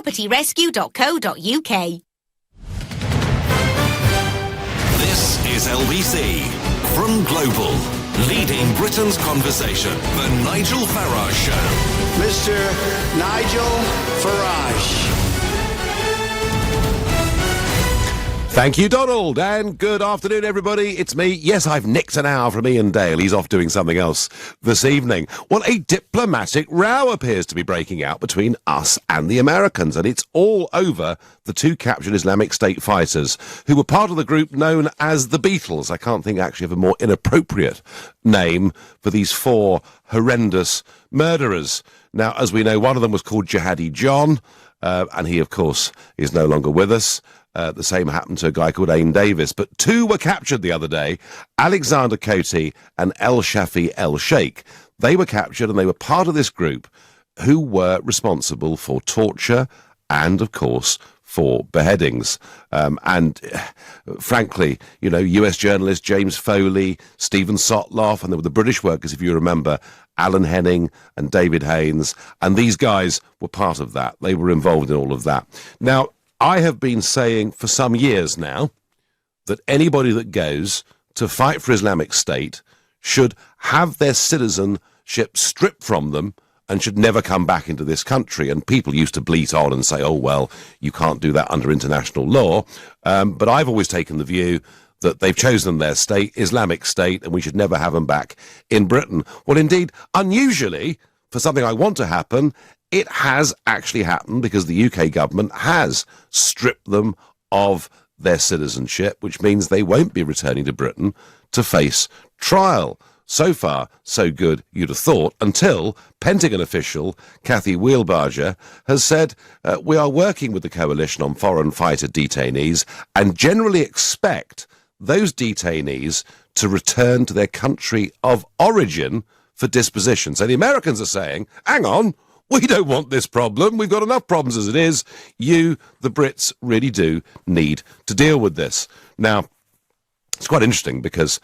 propertyrescue.co.uk. This is LBC from Global, leading Britain's conversation. The Nigel Farage Show. Mr. Nigel Farage. Thank you, Donald, and good afternoon, everybody. It's me. Yes, I've nicked an hour from Ian Dale. He's off doing something else this evening. Well, a diplomatic row appears to be breaking out between us and the Americans, and it's all over the two captured Islamic State fighters who were part of the group known as the Beatles. I can't think actually of a more inappropriate name for these four horrendous murderers. Now, as we know, one of them was called Jihadi John, and he, of course, is no longer with us. The same happened to a guy called Ain Davis. But two were captured the other day, Alexander Coty and El Shafi El Sheikh. They were captured and they were part of this group who were responsible for torture and, of course, for beheadings. Frankly, you know, US journalists James Foley, Stephen Sotloff, and there were the British workers, if you remember, Alan Henning and David Haynes, and these guys were part of that. They were involved in all of that. Now, I have been saying for some years now that anybody that goes to fight for Islamic State should have their citizenship stripped from them and should never come back into this country. And people used to bleat on and say, oh, well, you can't do that under international law. But I've always taken the view that they've chosen their state, Islamic State, and we should never have them back in Britain. Well, indeed, unusually, for something I want to happen, it has actually happened because the UK government has stripped them of their citizenship, which means they won't be returning to Britain to face trial. So far, so good, you'd have thought, until Pentagon official Kathy Wheelbarger has said, we are working with the Coalition on Foreign Fighter Detainees and generally expect those detainees to return to their country of origin for disposition. So the Americans are saying, hang on, we don't want this problem. We've got enough problems as it is. You, the Brits, really do need to deal with this. Now, it's quite interesting because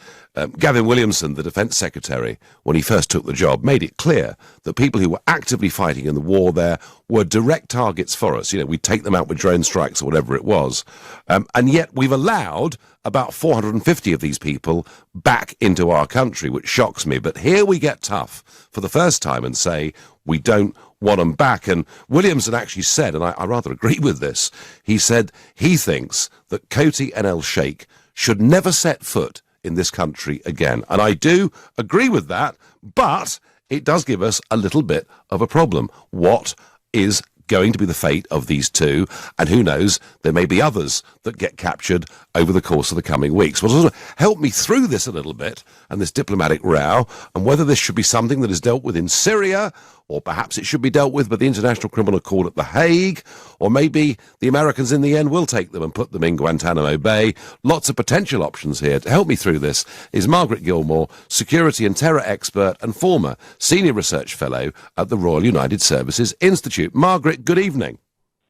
Gavin Williamson, the Defence Secretary, when he first took the job, made it clear that people who were actively fighting in the war there were direct targets for us. You know, we'd take them out with drone strikes or whatever it was. And yet we've allowed about 450 of these people back into our country, which shocks me. But here we get tough for the first time and say we don't want them back. And Williamson actually said, and I rather agree with this, he said he thinks that Coty and El Sheikh should never set foot in this country again. And I do agree with that, but it does give us a little bit of a problem. What is going to be the fate of these two? And who knows, there may be others that get captured over the course of the coming weeks. Well, sort of help me through this a little bit and this diplomatic row, and whether this should be something that is dealt with in Syria, or perhaps it should be dealt with by the International Criminal Court at The Hague, or maybe the Americans in the end will take them and put them in Guantanamo Bay. Lots of potential options here. To help me through this is Margaret Gilmore, security and terror expert and former senior research fellow at the Royal United Services Institute. Margaret, good evening.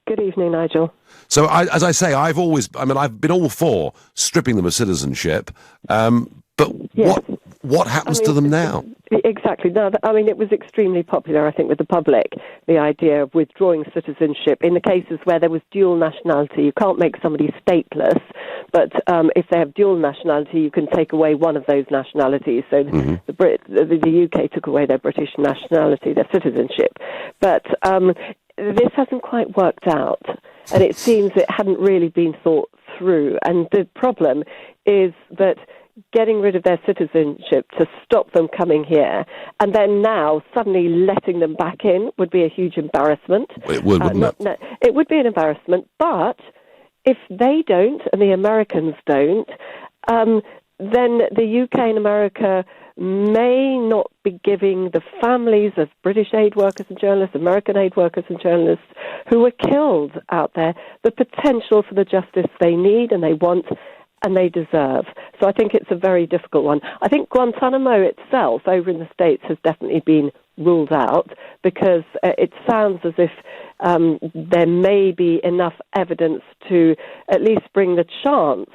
Good evening, Nigel. So, as I say, I've been all for stripping them of citizenship, but yes. What happens to them now? Exactly. No, it was extremely popular, I think, with the public, the idea of withdrawing citizenship in the cases where there was dual nationality. You can't make somebody stateless, but if they have dual nationality, you can take away one of those nationalities. So the UK took away their British nationality, their citizenship. But this hasn't quite worked out, and it seems it hadn't really been thought through. And the problem is that getting rid of their citizenship to stop them coming here, and then now suddenly letting them back in would be a huge embarrassment. It would, wouldn't it? It would be an embarrassment, but if they don't and the Americans don't, then the UK and America may not be giving the families of British aid workers and journalists, American aid workers and journalists who were killed out there the potential for the justice they need and they want and they deserve. So I think it's a very difficult one. I think Guantanamo itself over in the States has definitely been ruled out because it sounds as if there may be enough evidence to at least bring the chance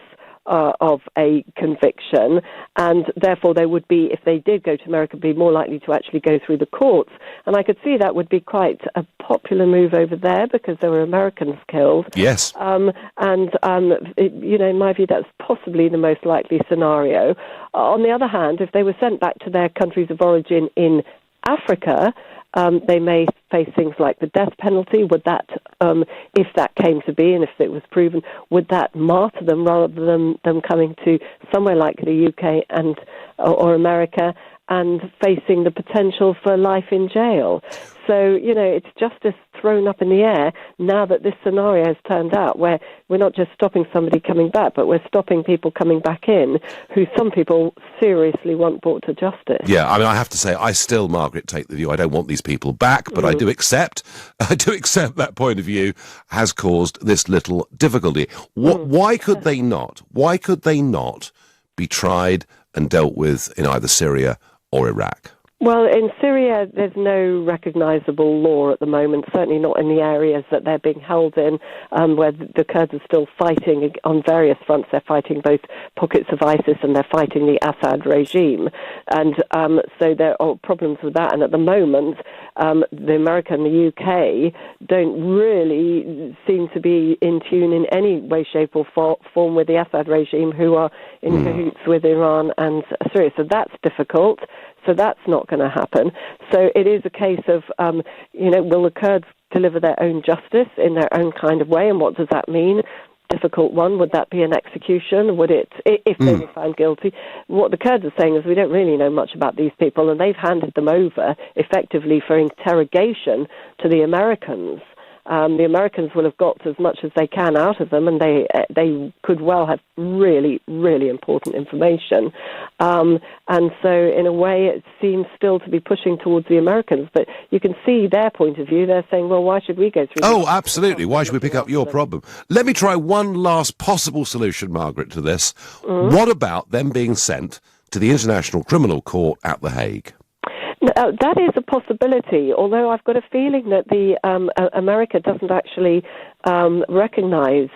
of a conviction, and therefore they would be, if they did go to America, be more likely to actually go through the courts. And I could see that would be quite a popular move over there because there were Americans killed. Yes. In my view, that's possibly the most likely scenario. On the other hand, if they were sent back to their countries of origin in Africa, they may face things like the death penalty. Would that, if that came to be and if it was proven, would that martyr them rather than them coming to somewhere like the UK or America and facing the potential for life in jail? So, it's justice thrown up in the air now that this scenario has turned out, where we're not just stopping somebody coming back, but we're stopping people coming back in who some people seriously want brought to justice. Yeah, I mean, I have to say, I still, Margaret, take the view I don't want these people back, but I do accept that point of view has caused this little difficulty. Why could they not? Why could they not be tried and dealt with in either Syria or Iraq? Well, in Syria, there's no recognisable law at the moment, certainly not in the areas that they're being held in, where the Kurds are still fighting on various fronts. They're fighting both pockets of ISIS and they're fighting the Assad regime. And so there are problems with that. And at the moment, the America and the UK don't really seem to be in tune in any way, shape or form with the Assad regime, who are in cahoots with Iran and Syria. So that's difficult. So that's not going to happen. So it is a case of, will the Kurds deliver their own justice in their own kind of way? And what does that mean? Difficult one. Would that be an execution? Would it, if they were found guilty? What the Kurds are saying is we don't really know much about these people, and they've handed them over effectively for interrogation to the Americans. The Americans will have got as much as they can out of them, and they could well have really, really important information. And so, in a way, it seems still to be pushing towards the Americans. But you can see their point of view. They're saying, well, why should we go through this? Oh, absolutely. Why should we pick up your problem? Let me try one last possible solution, Margaret, to this. What about them being sent to the International Criminal Court at The Hague? That is a possibility, although I've got a feeling that the America doesn't actually recognise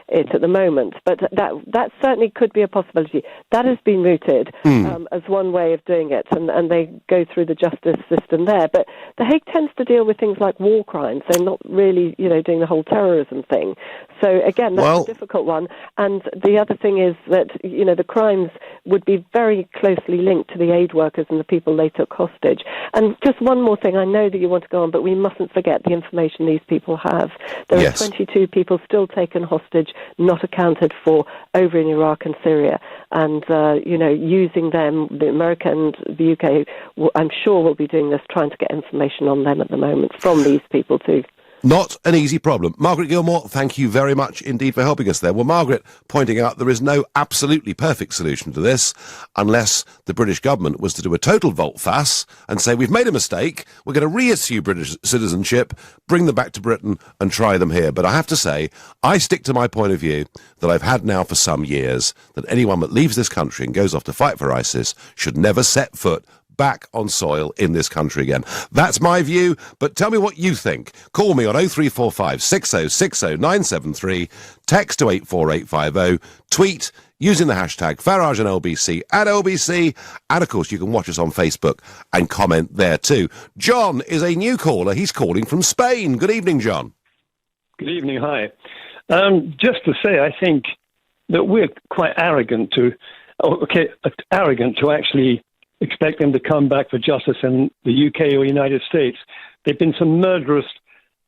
it at the moment. But that certainly could be a possibility. That has been mooted as one way of doing it, and they go through the justice system there. But The Hague tends to deal with things like war crimes, so not really, doing the whole terrorism thing. So again, that's a difficult one. And the other thing is that, the crimes would be very closely linked to the aid workers and the people they took hostage. And just one more thing, I know that you want to go on, but we mustn't forget the information these people have. There are 22 people still taken hostage, not accounted for, over in Iraq and Syria. And, using them, the America and the UK, I'm sure will be doing this, trying to get information on them at the moment from these people too. Not an easy problem. Margaret Gilmore, thank you very much indeed for helping us there. Well, Margaret pointing out there is no absolutely perfect solution to this unless the British government was to do a total volte-face and say, we've made a mistake, we're going to reissue British citizenship, bring them back to Britain and try them here. But I have to say, I stick to my point of view that I've had now for some years, that anyone that leaves this country and goes off to fight for ISIS should never set foot back on soil in this country again. That's my view, but tell me what you think. Call me on 0345 6060 973, text to 84850, tweet using the hashtag Farage and LBC at LBC, and of course you can watch us on Facebook and comment there too. John is a new caller. He's calling from Spain. Good evening, John. Good evening, hi. Just to say, I think that we're quite arrogant to actually expect them to come back for justice in the UK or United States. There have been some murderous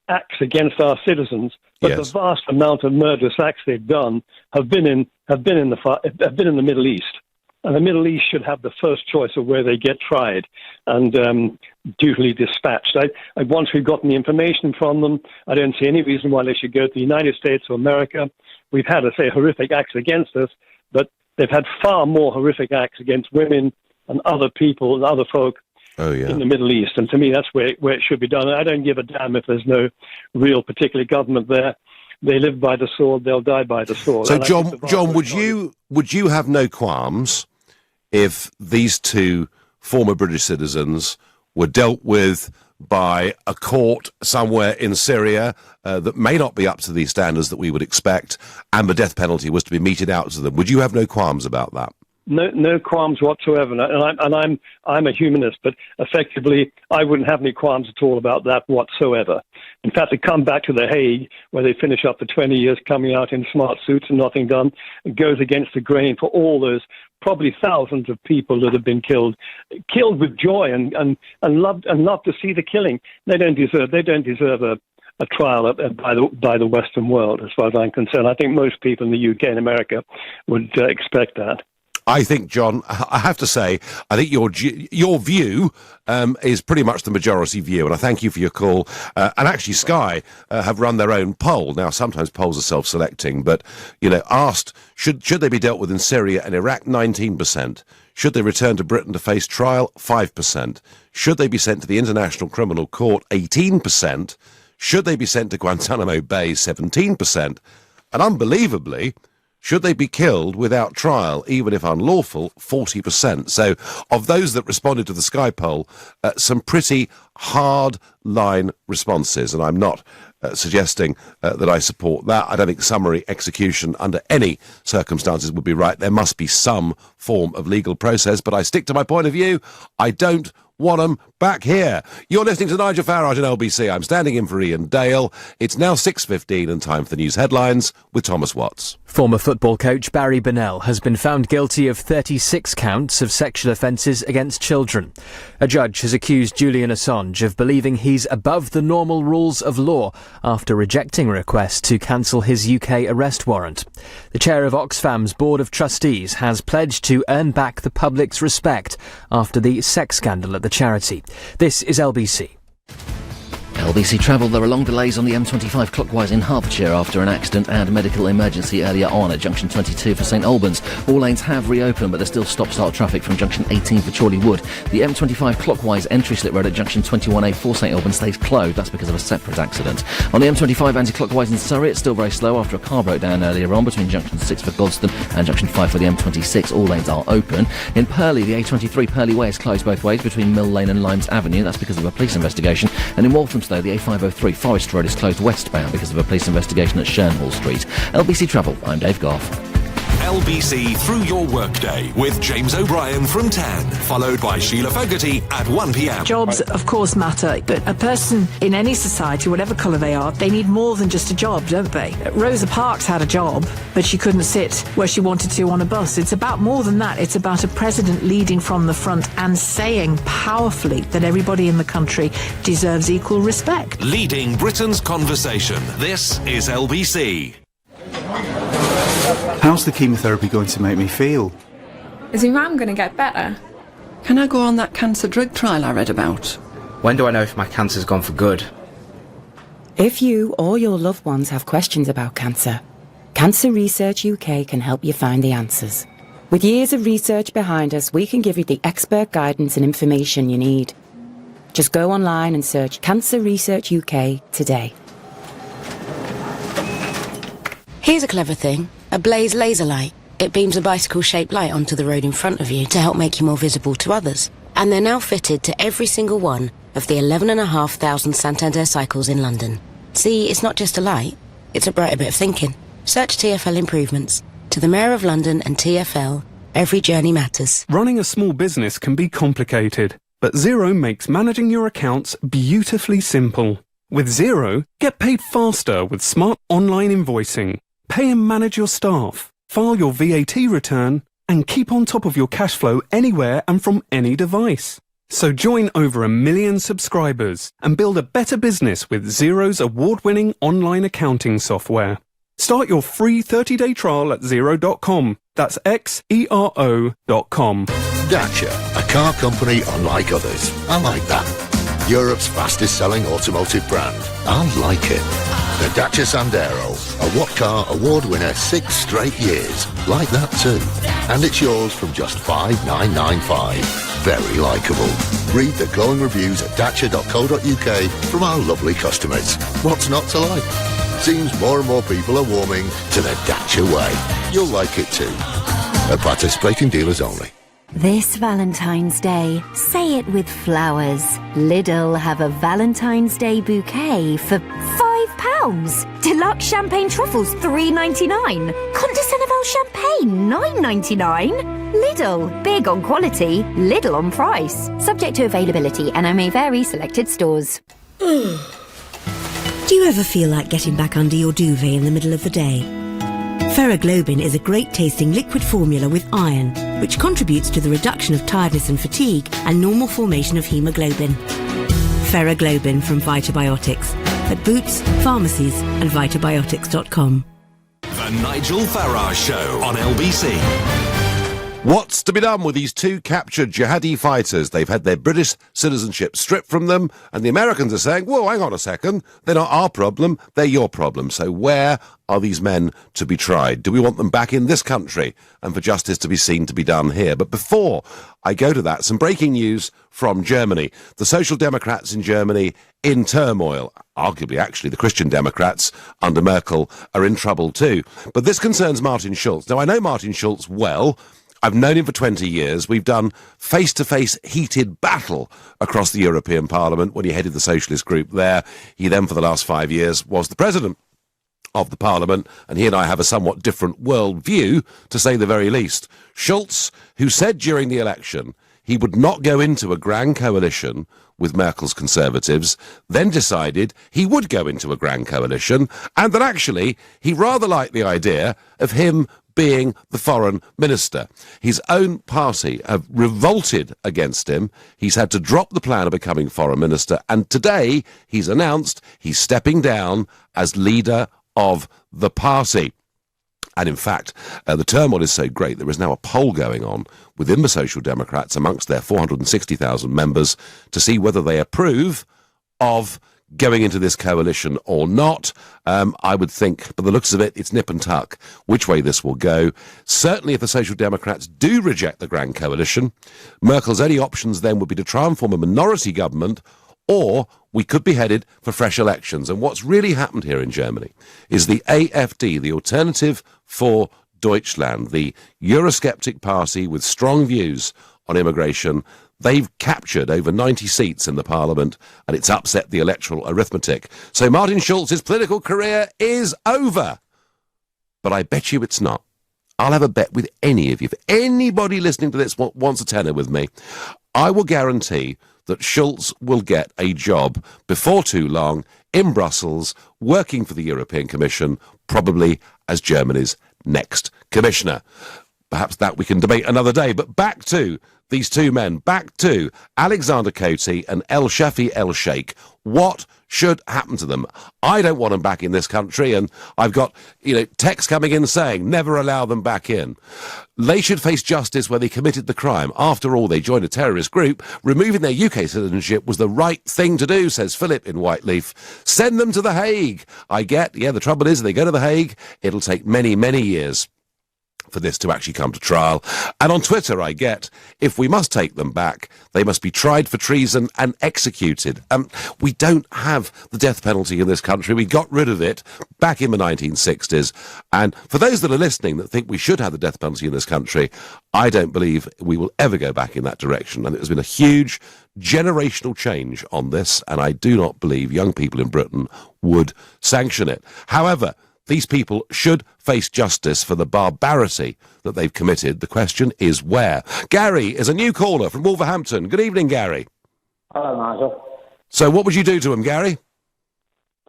acts against our citizens, but the vast amount of murderous acts they've done have been in the Middle East. And the Middle East should have the first choice of where they get tried and duly dispatched. Once we've gotten the information from them, I don't see any reason why they should go to the United States or America. We've had, horrific acts against us, but they've had far more horrific acts against women and other people and other folk in the Middle East. And to me, that's where it should be done. I don't give a damn if there's no real particular government there. They live by the sword, they'll die by the sword. So, John, would you have no qualms if these two former British citizens were dealt with by a court somewhere in Syria that may not be up to the standards that we would expect, and the death penalty was to be meted out to them, would you have no qualms about that? No qualms whatsoever, and I'm a humanist, but effectively I wouldn't have any qualms at all about that whatsoever. In fact, to come back to The Hague, where they finish up for 20 years coming out in smart suits and nothing done, it goes against the grain for all those probably thousands of people that have been killed with joy and love to see the killing. They don't deserve a trial by the Western world, as far as I'm concerned. I think most people in the UK and America would expect that. I think, John, I have to say, I think your view is pretty much the majority view, and I thank you for your call. And actually, Sky have run their own poll. Now, sometimes polls are self-selecting, but, asked, should they be dealt with in Syria and Iraq, 19%. Should they return to Britain to face trial, 5%. Should they be sent to the International Criminal Court, 18%. Should they be sent to Guantanamo Bay, 17%. And unbelievably, should they be killed without trial, even if unlawful, 40%. So of those that responded to the Sky poll, some pretty hard-line responses. And I'm not suggesting that I support that. I don't think summary execution under any circumstances would be right. There must be some form of legal process. But I stick to my point of view. I don't want them back here. You're listening to Nigel Farage on LBC. I'm standing in for Ian Dale. It's now 6:15 and time for the news headlines with Thomas Watts. Former football coach Barry Bennell has been found guilty of 36 counts of sexual offences against children. A judge has accused Julian Assange of believing he's above the normal rules of law after rejecting a request to cancel his UK arrest warrant. The chair of Oxfam's Board of Trustees has pledged to earn back the public's respect after the sex scandal at the charity. This is LBC. LBC Travel, there are long delays on the M25 clockwise in Hertfordshire after an accident and medical emergency earlier on at junction 22 for St Albans. All lanes have reopened, but there's still stop-start traffic from junction 18 for Chorley Wood. The M25 clockwise entry slip road at junction 21A for St Albans stays closed. That's because of a separate accident. On the M25 anti-clockwise in Surrey, it's still very slow after a car broke down earlier on between junction 6 for Godstone and junction 5 for the M26. All lanes are open. In Purley, the A23 Purley Way is closed both ways between Mill Lane and Limes Avenue. That's because of a police investigation. And in Walthamstow, the A503 Forest Road is closed westbound because of a police investigation at Shernhall Street. LBC Travel, I'm Dave Goff. LBC Through Your Workday with James O'Brien from 10, followed by Sheila Fogarty at 1pm. Jobs, of course, matter, but a person in any society, whatever colour they are, they need more than just a job, don't they? Rosa Parks had a job, but she couldn't sit where she wanted to on a bus. It's about more than that. It's about a president leading from the front and saying powerfully that everybody in the country deserves equal respect. Leading Britain's conversation. This is LBC. How's the chemotherapy going to make me feel? Is your mum going to get better? Can I go on that cancer drug trial I read about? When do I know if my cancer's gone for good? If you or your loved ones have questions about cancer, Cancer Research UK can help you find the answers. With years of research behind us, we can give you the expert guidance and information you need. Just go online and search Cancer Research UK today. Here's a clever thing. A Blaze laser light. It beams a bicycle-shaped light onto the road in front of you to help make you more visible to others. And they're now fitted to every single one of the 11,500 Santander cycles in London. See, it's not just a light, it's a brighter bit of thinking. Search TfL improvements. To the Mayor of London and TfL, every journey matters. Running a small business can be complicated, but Xero makes managing your accounts beautifully simple. With Xero, get paid faster with smart online invoicing. Pay and manage your staff, file your VAT return, and keep on top of your cash flow anywhere and from any device. So join over 1 million subscribers and build a better business with Xero's award-winning online accounting software. Start your free 30-day trial at Xero.com. That's Xero.com. Dacia, a car company unlike others. I like that. Europe's fastest selling automotive brand. I like it. The Dacia Sandero, a What Car Award winner 6 straight years. Like that too. And it's yours from just $5,995. Very likeable. Read the glowing reviews at dacia.co.uk from our lovely customers. What's not to like? Seems more and more people are warming to the Dacia way. You'll like it too. At participating dealers only. This Valentine's Day, say it with flowers. Lidl have a Valentine's Day bouquet for £5. Deluxe champagne truffles $3.99. Comte de Senneval champagne $9.99. Lidl, big on quality, little on price. Subject to availability and may vary selected stores. Do you ever feel like getting back under your duvet in the middle of the day? Ferroglobin is a great-tasting liquid formula with iron, which contributes to the reduction of tiredness and fatigue and normal formation of haemoglobin. Ferroglobin from Vitabiotics at Boots, pharmacies and vitabiotics.com. The Nigel Farage Show on LBC. What's to be done with these two captured jihadi fighters? They've had their British citizenship stripped from them, and the Americans are saying, whoa, hang on a second, they're not our problem, they're your problem. So where are these men to be tried? Do we want them back in this country and for justice to be seen to be done here? But before I go to that, some breaking news from Germany. The Social Democrats in Germany in turmoil. Arguably, actually, the Christian Democrats under Merkel are in trouble too. But this concerns Martin Schulz. Now, I know Martin Schulz well. I've known him for 20 years. We've done face-to-face heated battle across the European Parliament when he headed the socialist group there. He then, for the last 5 years, was the president of the Parliament, and he and I have a somewhat different world view, to say the very least. Schulz, who said during the election he would not go into a grand coalition with Merkel's Conservatives, then decided he would go into a grand coalition, and that actually he rather liked the idea of him being the foreign minister. His own party have revolted against him. He's had to drop the plan of becoming foreign minister, and today he's announced he's stepping down as leader of the party. And in fact, the turmoil is so great, there is now a poll going on within the Social Democrats amongst their 460,000 members to see whether they approve of going into this coalition or not. I would think, by the looks of it, it's nip and tuck which way this will go. Certainly if the Social Democrats do reject the Grand Coalition, Merkel's only options then would be to try and form a minority government, or we could be headed for fresh elections. And what's really happened here in Germany is the AfD, the Alternative for Deutschland, the Eurosceptic party with strong views on immigration, they've captured over 90 seats in the parliament, and it's upset the electoral arithmetic. So Martin Schulz's political career is over. But I bet you it's not. I'll have a bet with any of you. If anybody listening to this wants a tenner with me, I will guarantee that Schulz will get a job before too long in Brussels, working for the European Commission, probably as Germany's next commissioner. Perhaps that we can debate another day. But back to these two men, back to Alexander Coty and El Shafi El Sheikh. What should happen to them? I don't want them back in this country, and I've got, texts coming in saying, never allow them back in. They should face justice where they committed the crime. After all, they joined a terrorist group. Removing their UK citizenship was the right thing to do, says Philip in Whiteleaf. Send them to The Hague. The trouble is, if they go to The Hague, it'll take many, many years for this to actually come to trial. And on Twitter, if we must take them back, they must be tried for treason and executed. We don't have the death penalty in this country. We got rid of it back in the 1960s. And for those that are listening that think we should have the death penalty in this country, I don't believe we will ever go back in that direction. And there's been a huge generational change on this, and I do not believe young people in Britain would sanction it. However, these people should face justice for the barbarity that they've committed. The question is where. Gary is a new caller from Wolverhampton. Good evening, Gary. Hello, Nigel. So what would you do to him, Gary?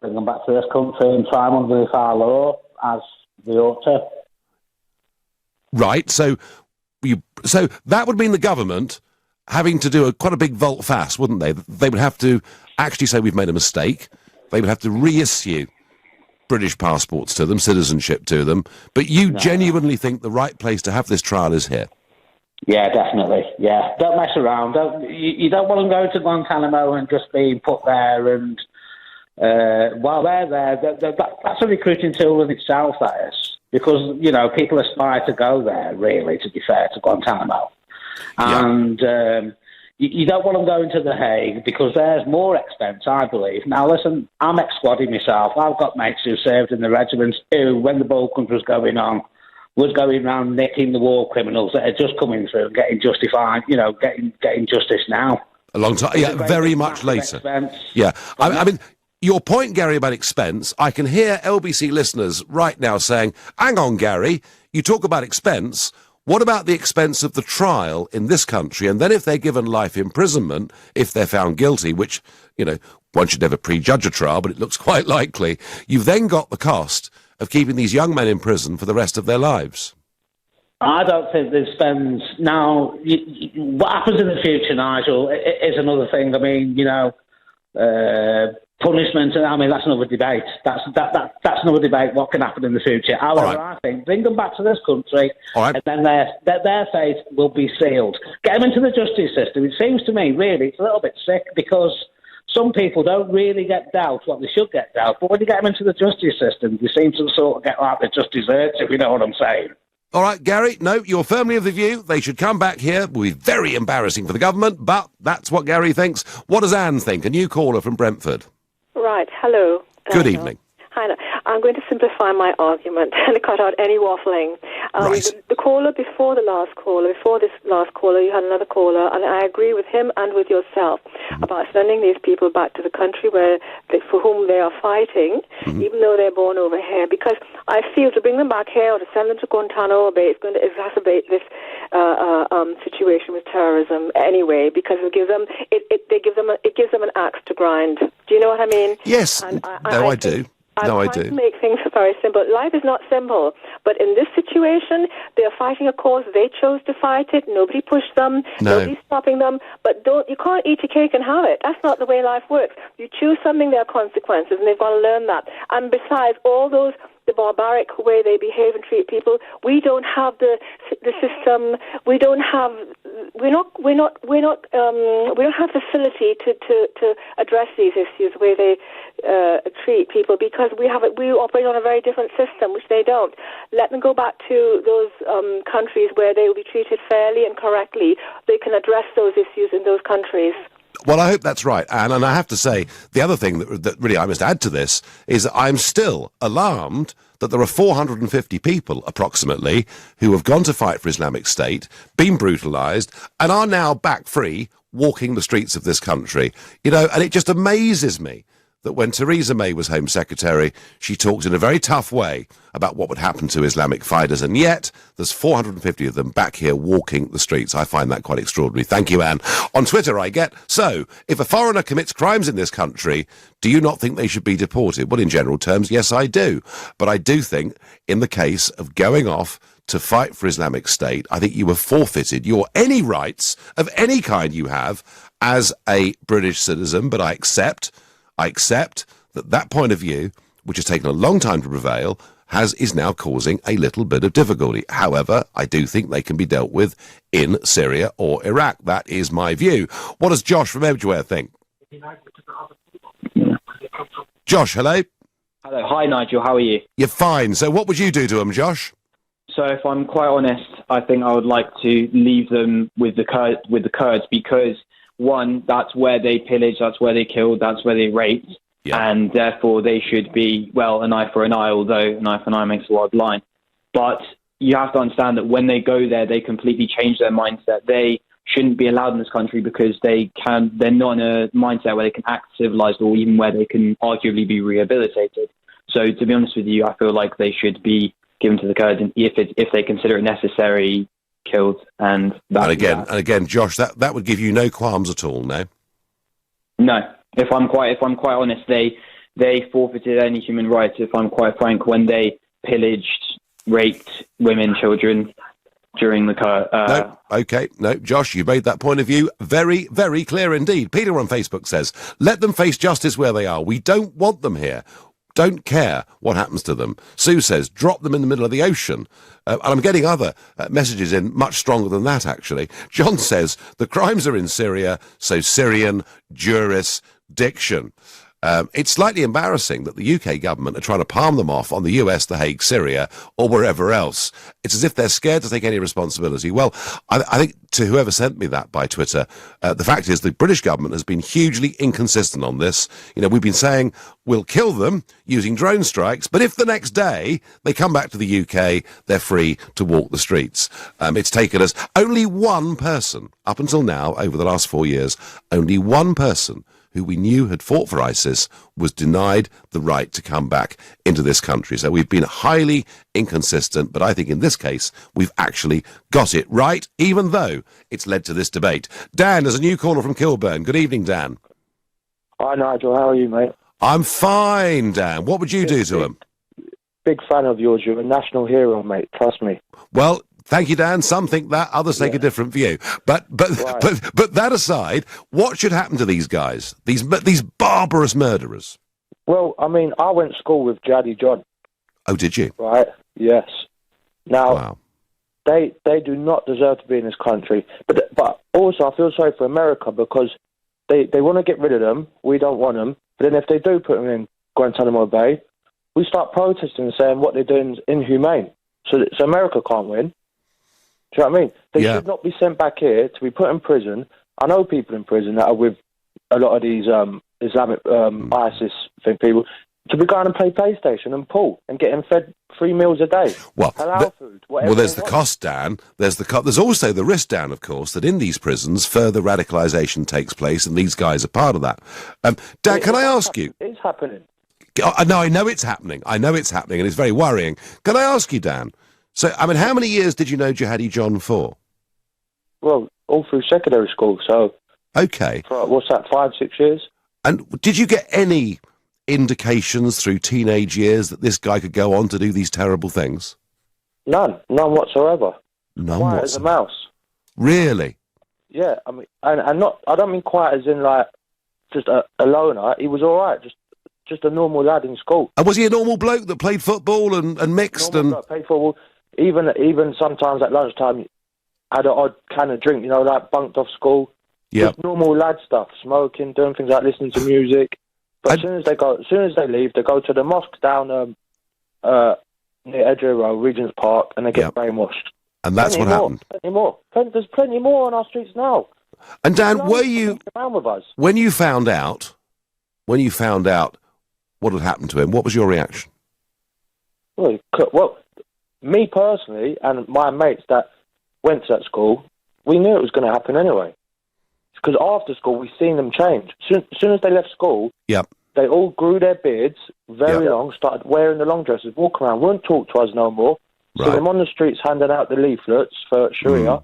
Bring them back to this country and try them under the our law, as they ought to. Right, so that would mean the government having to do quite a big volte-face, wouldn't they? They would have to actually say we've made a mistake. They would have to reissue British passports to them, citizenship to them, but you genuinely think the right place to have this trial is here? Yeah, definitely. Yeah, don't mess around. You don't want them going to Guantanamo and just being put there, and while they're there, that's a recruiting tool in itself, that is, because people aspire to go there. Really, to be fair, to Guantanamo, and you don't want them going to The Hague because there's more expense, I believe. Now, listen, I'm ex-squaddy myself. I've got mates who served in the regiments who, when the Balkans was going on, was going around nicking the war criminals that are just coming through and getting justified, getting justice now. A long time, yeah, very much later. Expense. Yeah, I mean, your point, Gary, about expense, I can hear LBC listeners right now saying, hang on, Gary, you talk about expense, what about the expense of the trial in this country? And then if they're given life imprisonment, if they're found guilty, which, one should never prejudge a trial, but it looks quite likely, you've then got the cost of keeping these young men in prison for the rest of their lives. I don't think they spend now. What happens in the future, Nigel, is another thing. I mean, punishment. I mean, that's another debate. That's another debate. What can happen in the future? However, I think bring them back to this country, and then their fate will be sealed. Get them into the justice system. It seems to me, really, it's a little bit sick because some people don't really get dealt what they should get dealt, but when you get them into the justice system, they seem to sort of get like they just deserve, if you know what I'm saying. All right, Gary, no, you're firmly of the view they should come back here. It will be very embarrassing for the government, but that's what Gary thinks. What does Anne think? A new caller from Brentford. Right, hello. Good evening. Hi, I'm going to simplify my argument and cut out any waffling. Right. The caller before this last caller, you had another caller, and I agree with him and with yourself about sending these people back to the country for whom they are fighting, even though they're born over here, because I feel to bring them back here or to send them to Guantanamo Bay is going to exacerbate this situation with terrorism anyway, because it gives them an axe to grind. Do you know what I mean? Yes. I do. I'm trying to make things very simple. Life is not simple, but in this situation, they are fighting a cause. They chose to fight it. Nobody pushed them. No. Nobody's stopping them. But you can't eat your cake and have it. That's not the way life works. You choose something, there are consequences, and they've got to learn that. And besides, the barbaric way they behave and treat people, we don't have the system. We don't have facility to address these issues the way they treat people, because we operate on a very different system, which they don't. Let them go back to those countries where they will be treated fairly and correctly. They can address those issues in those countries. Well, I hope that's right, Anne. And I have to say, the other thing that really I must add to this is that I'm still alarmed that there are 450 people, approximately, who have gone to fight for Islamic State, been brutalised, and are now back free, walking the streets of this country. And it just amazes me that when Theresa May was Home Secretary, she talked in a very tough way about what would happen to Islamic fighters, and yet there's 450 of them back here walking the streets. I find that quite extraordinary. Thank you, Anne. On Twitter, I get, so, if a foreigner commits crimes in this country, do you not think they should be deported? Well, in general terms, yes, I do. But I do think, in the case of going off to fight for Islamic State, I think you have forfeited any rights of any kind you have as a British citizen, but I accept that point of view, which has taken a long time to prevail, is now causing a little bit of difficulty. However, I do think they can be dealt with in Syria or Iraq. That is my view. What does Josh from Edgware think? Josh, hello? Hello. Hi, Nigel. How are you? You're fine. So what would you do to them, Josh? So if I'm quite honest, I think I would like to leave them with the Kurds because, one, that's where they pillaged, that's where they killed, that's where they raped, and therefore they should be, an eye for an eye, although an eye for an eye makes a wide line. But you have to understand that when they go there, they completely change their mindset. They shouldn't be allowed in this country because they're not in a mindset where they can act civilized or even where they can arguably be rehabilitated. So to be honest with you, I feel like they should be given to the Kurds, and if they consider it necessary, killed. And again, Josh, that would give you no qualms at all, no? No. If I'm quite honest, they forfeited any human rights. If I'm quite frank, when they pillaged, raped women, children during the No, Josh, you made that point of view very, very clear indeed. Peter on Facebook says, let them face justice where they are. We don't want them here. Don't care what happens to them. Sue says, drop them in the middle of the ocean. And I'm getting other messages in much stronger than that, actually. John says, the crimes are in Syria, so Syrian jurisdiction. It's slightly embarrassing that the UK government are trying to palm them off on the US, The Hague, Syria, or wherever else. It's as if they're scared to take any responsibility. Well, I think to whoever sent me that by Twitter, the fact is the British government has been hugely inconsistent on this. You know, we've been saying we'll kill them using drone strikes, but if the next day they come back to the UK, they're free to walk the streets. It's taken us only one person, up until now, over the last 4 years, only one person who we knew had fought for ISIS was denied the right to come back into this country. So we've been highly inconsistent, but I think in this case we've actually got it right, even though it's led to this debate. Dan, there's a new caller from Kilburn. Good evening, Dan. Hi, Nigel. How are you, mate? I'm fine, Dan. What would you do to him? Big fan of yours. You're a national hero, mate. Trust me. Well, thank you, Dan. Some think that, others take a different view. But that aside, what should happen to these guys? These barbarous murderers? Well, I mean, I went to school with Jihadi John. Oh, did you? Right. Yes. Now, they do not deserve to be in this country. But also, I feel sorry for America because they want to get rid of them. We don't want them. But then if they do put them in Guantanamo Bay, we start protesting and saying what they're doing is inhumane. So America can't win. Do you know what I mean? They should not be sent back here to be put in prison. I know people in prison that are with a lot of these Islamic ISIS people to be going and play PlayStation and pool and getting fed 3 meals a day. Well, halal food. There's the cost, Dan. There's also the risk, Dan, of course, that in these prisons further radicalisation takes place, and these guys are part of that. Dan, can I ask you? It's happening. No, I know it's happening. I know it's happening, and it's very worrying. Can I ask you, Dan? So, I mean, how many years did you know Jihadi John for? Well, all through secondary school, so... Okay. For, what's that, 5-6 years? And did you get any indications through teenage years that this guy could go on to do these terrible things? None whatsoever. None quiet as a mouse. Really? Yeah, I mean, and not, I don't mean quiet as in, like, just a loner. He was all right, just a normal lad in school. And was he a normal bloke that played football and mixed normal bloke, played football. Even sometimes at lunchtime, had an odd kind of drink, you know, like bunked off school. Yeah. Just normal lad stuff, smoking, doing things like listening to music. But as soon as they leave, they go to the mosque down near Edgware Road, Regent's Park, and they get brainwashed. And that's what happened. Plenty more. There's plenty more on our streets now. And Dan, were you when you found out what had happened to him? What was your reaction? Well, me personally and my mates that went to that school, we knew it was going to happen anyway. Because after school, we've seen them change. As soon as they left school, they all grew their beards very long, started wearing the long dresses, walk around, wouldn't talk to us no more. So them on the streets handing out the leaflets for Sharia.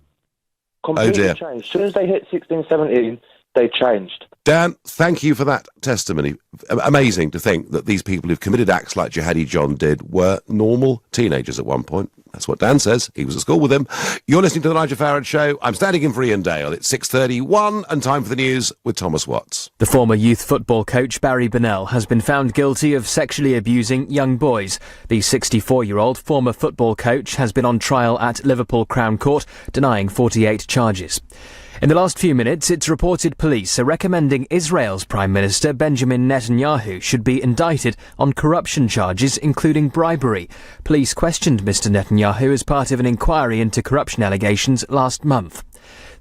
Completely changed. As soon as they hit 16, 17, they changed. Dan, thank you for that testimony. Amazing to think that these people who've committed acts like Jihadi John did were normal teenagers at one point. That's what Dan says. He was at school with him. You're listening to the Nigel Farage Show. I'm standing in for Ian Dale. It's 6:31 and time for the news with Thomas Watts. The former youth football coach Barry Bennell has been found guilty of sexually abusing young boys. The 64-year-old former football coach has been on trial at Liverpool Crown Court, denying 48 charges. In the last few minutes, it's reported police are recommending Israel's Prime Minister Benjamin Netanyahu should be indicted on corruption charges, including bribery. Police questioned Mr. Netanyahu as part of an inquiry into corruption allegations last month.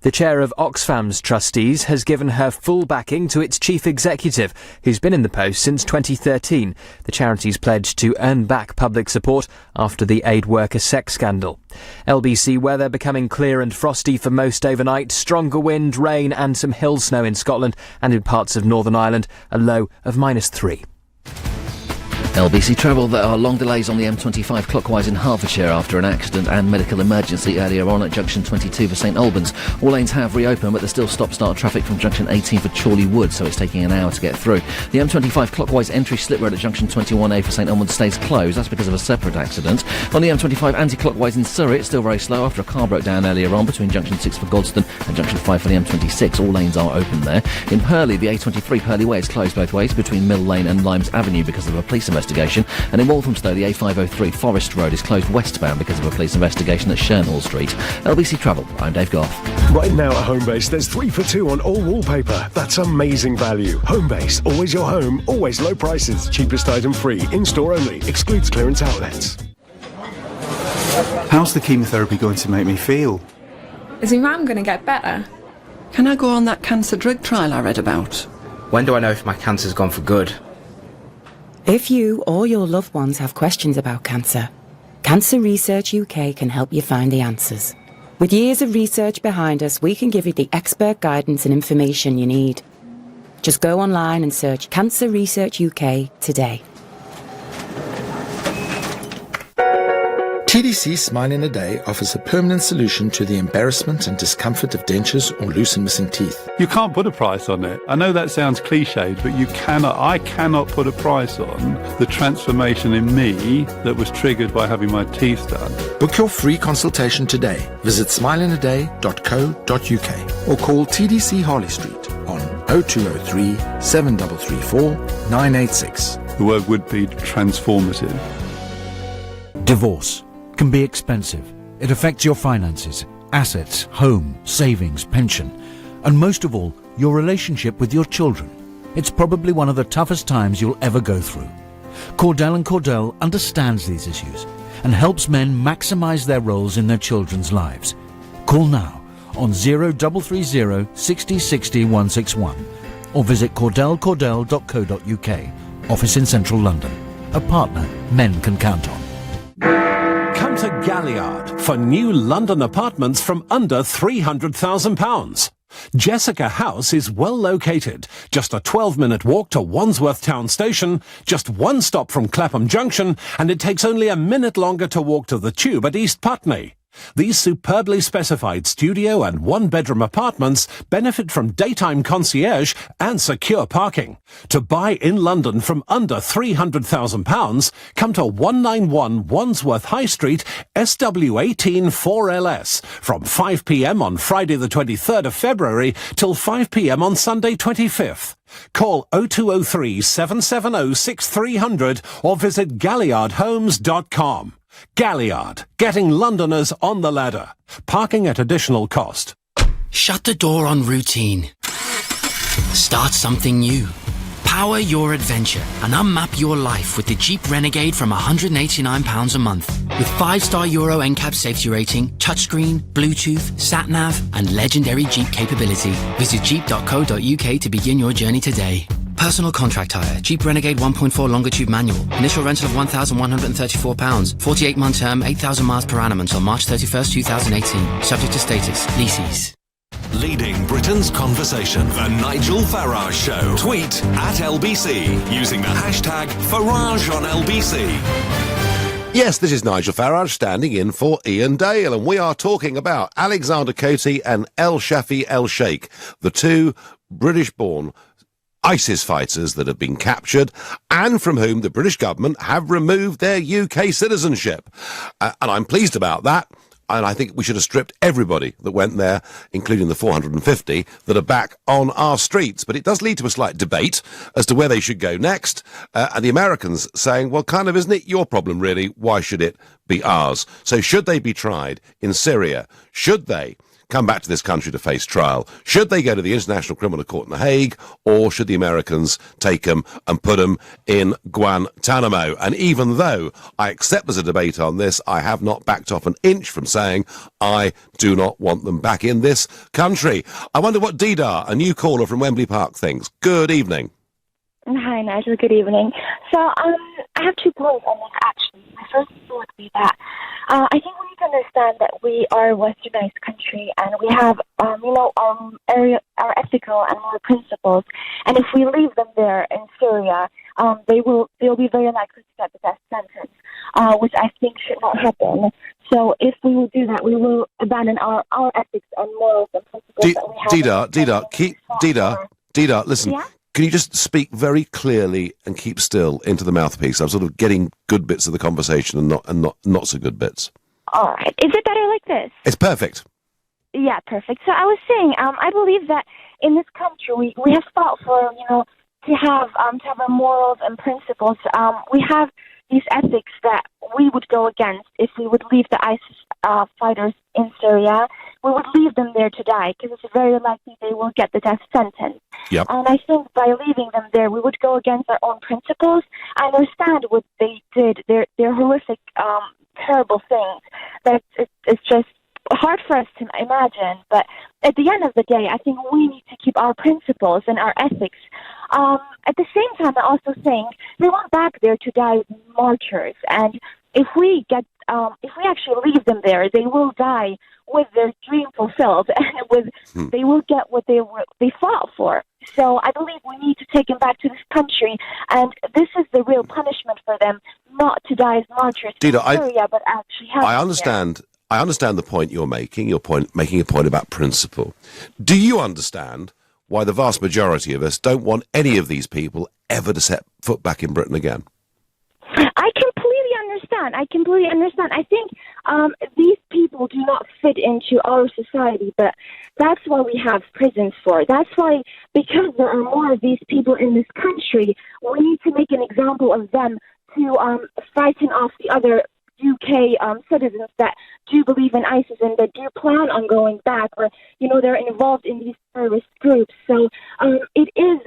The chair of Oxfam's trustees has given her full backing to its chief executive, who's been in the post since 2013. The charity's pledged to earn back public support after the aid worker sex scandal. LBC weather becoming clear and frosty for most overnight. Stronger wind, rain and some hill snow in Scotland and in parts of Northern Ireland. A low of -3. LBC travel. There are long delays on the M25 clockwise in Hertfordshire after an accident and medical emergency earlier on at junction 22 for St Albans. All lanes have reopened, but there's still stop-start traffic from junction 18 for Chorley Wood, so it's taking an hour to get through. The M25 clockwise entry slip road at junction 21A for St Albans stays closed. That's because of a separate accident. On the M25 anti-clockwise in Surrey, it's still very slow after a car broke down earlier on between junction 6 for Godstone and junction 5 for the M26. All lanes are open there. In Purley, the A23 Purley Way is closed both ways between Mill Lane and Limes Avenue because of a police investigation. investigation. And in Walthamstow, the A503 Forest Road is closed westbound because of a police investigation at Shernall Street. LBC Travel, I'm Dave Goff. Right now at Homebase, there's 3 for 2 on all wallpaper. That's amazing value. Homebase, always your home, always low prices. Cheapest item free, in-store only, excludes clearance outlets. How's the chemotherapy going to make me feel? Is your mum going to get better? Can I go on that cancer drug trial I read about? When do I know if my cancer's gone for good? If you or your loved ones have questions about cancer, Cancer Research UK can help you find the answers. With years of research behind us, we can give you the expert guidance and information you need. Just go online and search Cancer Research UK today. TDC Smile in a Day offers a permanent solution to the embarrassment and discomfort of dentures or loose and missing teeth. You can't put a price on it. I know that sounds cliched, but I cannot put a price on the transformation in me that was triggered by having my teeth done. Book your free consultation today. Visit smileinaday.co.uk or call TDC Harley Street on 0203 7334 986. The word would be transformative. Divorce can be expensive. It affects your finances, assets, home, savings, pension, and most of all, your relationship with your children. It's probably one of the toughest times you'll ever go through. Cordell & Cordell understands these issues and helps men maximise their roles in their children's lives. Call now on 0330 60 60 161 or visit cordellcordell.co.uk. Office in central London. A partner men can count on. Come to Galliard for new London apartments from under £300,000. Jessica House is well located, just a 12-minute walk to Wandsworth Town Station, just one stop from Clapham Junction, and it takes only a minute longer to walk to the Tube at East Putney. These superbly specified studio and one-bedroom apartments benefit from daytime concierge and secure parking. To buy in London from under £300,000, come to 191 Wandsworth High Street, SW18 4LS, from 5 p.m. on Friday the 23rd of February till 5 p.m. on Sunday 25th. Call 0203 770 6300 or visit galliardhomes.com. Galliard, getting Londoners on the ladder. Parking at additional cost. Shut the door on routine. Start something new. Power your adventure and unmap your life with the Jeep Renegade from £189 a month. With 5-star Euro NCAP safety rating, touchscreen, Bluetooth, sat-nav and legendary Jeep capability. Visit jeep.co.uk to begin your journey today. Personal contract hire. Jeep Renegade 1.4 longitude manual. Initial rental of £1,134. 48-month term, 8,000 miles per annum until March 31st, 2018. Subject to status. Leases. Leading Britain's conversation. The Nigel Farage Show. Tweet at LBC using the hashtag FarageOnLBC. Yes, this is Nigel Farage standing in for Ian Dale, and we are talking about Alexander Coty and El Shafi El Sheikh, the two British-born ISIS fighters that have been captured and from whom the British government have removed their UK citizenship. And I'm pleased about that. And I think we should have stripped everybody that went there, including the 450 that are back on our streets. But it does lead to a slight debate as to where they should go next. And the Americans saying, well, kind of, isn't it your problem, really? Why should it be ours? So should they be tried in Syria? Should they come back to this country to face trial? Should they go to the International Criminal Court in The Hague, or should the Americans take them and put them in Guantanamo? And even though I accept there's a debate on this, I have not backed off an inch from saying I do not want them back in this country. I wonder what Didar, a new caller from Wembley Park, thinks. Good evening. Hi, Nigel. Good evening. So, I have 2 points on this, actually. My first thought would be that I think we need to understand that we are a westernized country and we have, our ethical and moral principles. And if we leave them there in Syria, they'll be very likely to get the death sentence, which I think should not happen. So if we will do that, we will abandon our ethics and morals and principles that we have. Didar, listen. Yeah? Can you just speak very clearly and keep still into the mouthpiece? I'm sort of getting good bits of the conversation and not so good bits. All right. Is it better like this? It's perfect. Yeah, perfect. So I was saying, I believe that in this country we have fought for, to have our morals and principles. We have these ethics that we would go against if we would leave the ISIS fighters in Syria. We would leave them there to die because it's very likely they will get the death sentence. Yep. And I think by leaving them there, we would go against our own principles. I understand what they did. They're horrific, terrible things. That it's just hard for us to imagine. But at the end of the day, I think we need to keep our principles and our ethics. At the same time, I also think they went back there to die as martyrs. And if we actually leave them there, they will die with their dream fulfilled, and they will get what they fought for. So I believe we need to take them back to this country, and this is the real punishment for them, not to die as martyrs in Syria, but actually have. I understand the point you're making. Making a point about principle. Do you understand why the vast majority of us don't want any of these people ever to set foot back in Britain again? I completely understand. I think these people do not fit into our society, but that's why we have prisons for. That's why, because there are more of these people in this country, we need to make an example of them to frighten off the other UK citizens that do believe in ISIS and that do plan on going back, or they're involved in these terrorist groups. So it is